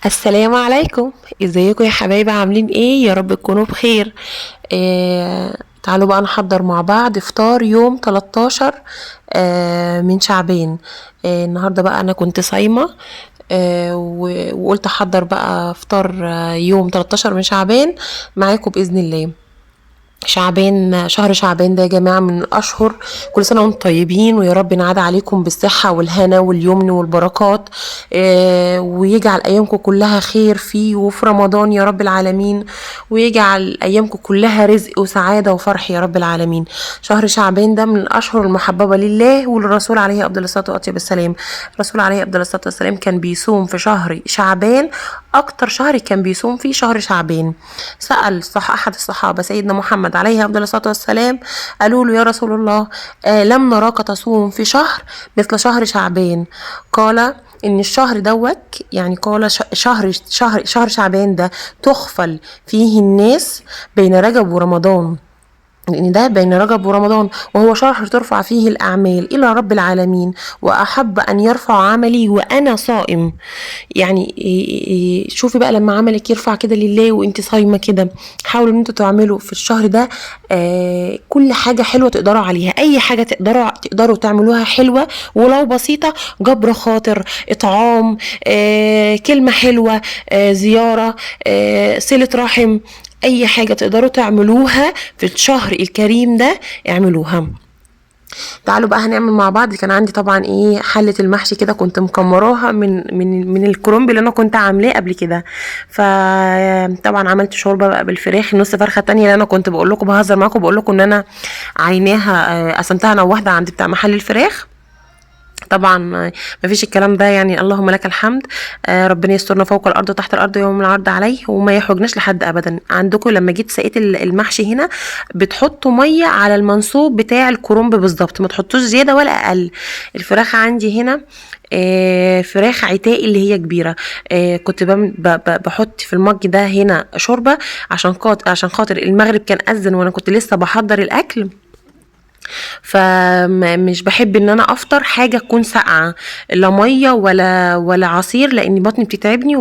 السلام عليكم. ازيكم يا حبايبي؟ عاملين ايه؟ يا رب تكونوا بخير. تعالوا بقى نحضر مع بعض افطار يوم 13 من شعبان. النهارده بقى انا كنت صايمه. وقلت احضر بقى افطار يوم 13 من شعبان معاكم باذن الله. شعبان، شهر شعبان ده يا جماعة من الأشهر. كل سنة وانتم طيبين، ويا رب ينعاد عليكم بالصحة والهنا واليمن والبركات. ويجعل أيامكم كلها خير فيه وفي رمضان يا رب العالمين. ويجعل أيامكم كلها رزق وسعادة وفرح يا رب العالمين. شهر شعبان ده من الأشهر المحببة لله وللرسول عليه أفضل الصلاة والسلام. الرسول عليه أفضل الصلاة والسلام كان بيصوم في شهر شعبان. أكتر شهر كان بيصوم فيه شهر شعبان. سأل أحد الصحابة سيدنا محمد عليه أفضل الصلاة والسلام، قالوا له: يا رسول الله، لم نراك تصوم في شهر مثل شهر شعبان. قال: ان الشهر دوت، يعني قال شهر شعبان ده تخفل فيه الناس بين رجب ورمضان، لأن ده بين رجب ورمضان، وهو شهر ترفع فيه الأعمال إلى رب العالمين، وأحب أن يرفع عملي وأنا صائم. يعني شوفي بقى لما عملك يرفع كده لله وانت صايمة كده. حاولوا ان انتوا تعملوا في الشهر ده كل حاجة حلوة تقدروا عليها، أي حاجة تقدروا تعملوها حلوة ولو بسيطة. جبر خاطر، إطعام، كلمة حلوة، زيارة، صلة رحم. اي حاجة تقدروا تعملوها في الشهر الكريم ده اعملوها. تعالوا بقى هنعمل مع بعض. كان عندي طبعا حلة المحشي كده، كنت مكمراها من الكرنب اللي انا كنت عاملاه قبل كده. فطبعا عملت شوربه بقى بالفراخ، نص فرخه تانية اللي انا كنت بقول لكم بهزر معاكم، بقول لكم ان انا عيناها قسمتها انا وواحده عند بتاع محل الفراخ. طبعا ما فيش الكلام ده، يعني اللهم لك الحمد. ربنا يسترنا فوق الارض وتحت الارض يوم العرض عليه، وما يحوجناش لحد ابدا. عندكم لما جيت سقيت المحشي هنا بتحطوا ميه على المنسوب بتاع الكرنب بالظبط، ما تحطوش زياده ولا اقل. الفراخ عندي هنا فراخ عتاقي اللي هي كبيره. كنت بحط في المج ده هنا شوربه عشان خاطر المغرب كان اذن وانا كنت لسه بحضر الاكل. فمش بحب ان انا افطر حاجه تكون ساقعه، لا ميه ولا عصير، لان بطني بتتعبني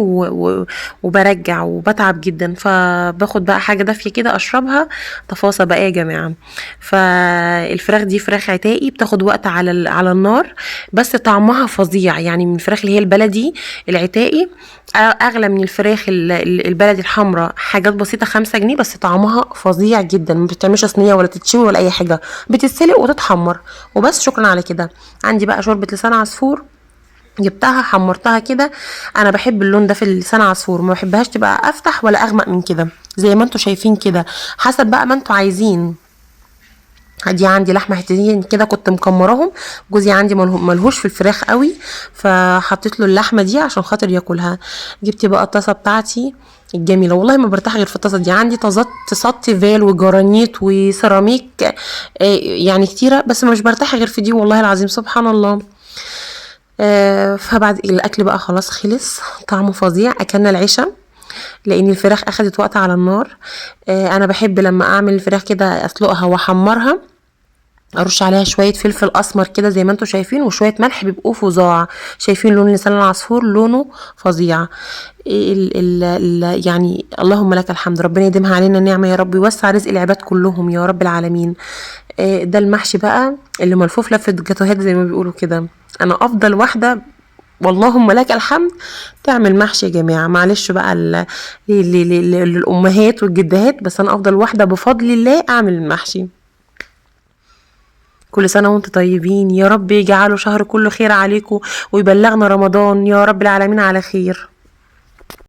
وبرجع وبتعب جدا. فباخد بقى حاجه دافيه كده اشربها. تفاصيل بقى يا جماعه. فالفراخ دي فراخ عتاقي، بتاخد وقت على النار، بس طعمها فظيع. يعني من الفراخ اللي هي البلدي العتاقي اغلى من الفراخ البلدي الحمراء، حاجات بسيطه 5 جنيه، بس طعمها فظيع جدا. ما بتعملش صينيه ولا تتشوي ولا اي حاجه، بتتسلق وتتحمر وبس. شكرا على كده. عندي بقى شوربه لسان عصفور، جبتها حمرتها كده. انا بحب اللون ده في لسان عصفور، ما بحبهاش تبقى افتح ولا اغمق من كده، زي ما انتوا شايفين كده، حسب بقى ما انتوا عايزين. دي عندي لحمه حتتين كده كنت مكمراهم. جوزي عندي ملهوش في الفراخ قوي، فحطيت له اللحمه دي عشان خاطر ياكلها. جبت بقى الطاسه بتاعتي الجميله، والله ما برتاح غير في الطاسه دي. عندي طاسات تيفال وجرانيت وسيراميك يعني كتيره، بس مش برتاح غير في دي، والله العظيم سبحان الله. فبعد الاكل بقى خلاص خلص، طعمه فظيع. اكلنا العشاء لان الفراخ اخدت وقت على النار. انا بحب لما اعمل الفراخ كده اسلقها واحمرها، ارش عليها شويه فلفل اسمر كده زي ما انتم شايفين، وشويه ملح بيبقوا فظاع. شايفين لون لسان العصفور؟ لونه فظيع. يعني اللهم لك الحمد، ربنا يديمها علينا النعمه يا رب، يوسع رزق العباد كلهم يا رب العالمين. ده المحشي بقى اللي ملفوف لفه جاتوهات زي ما بيقولوا كده. انا افضل واحده واللهم لك الحمد تعمل محشي يا جماعه. معلش بقى للامهات والجدات، بس انا افضل واحده بفضل الله اعمل المحشي. كل سنة وانتم طيبين، يا رب يجعله شهر كله خير عليكم، ويبلغنا رمضان يا رب العالمين على خير.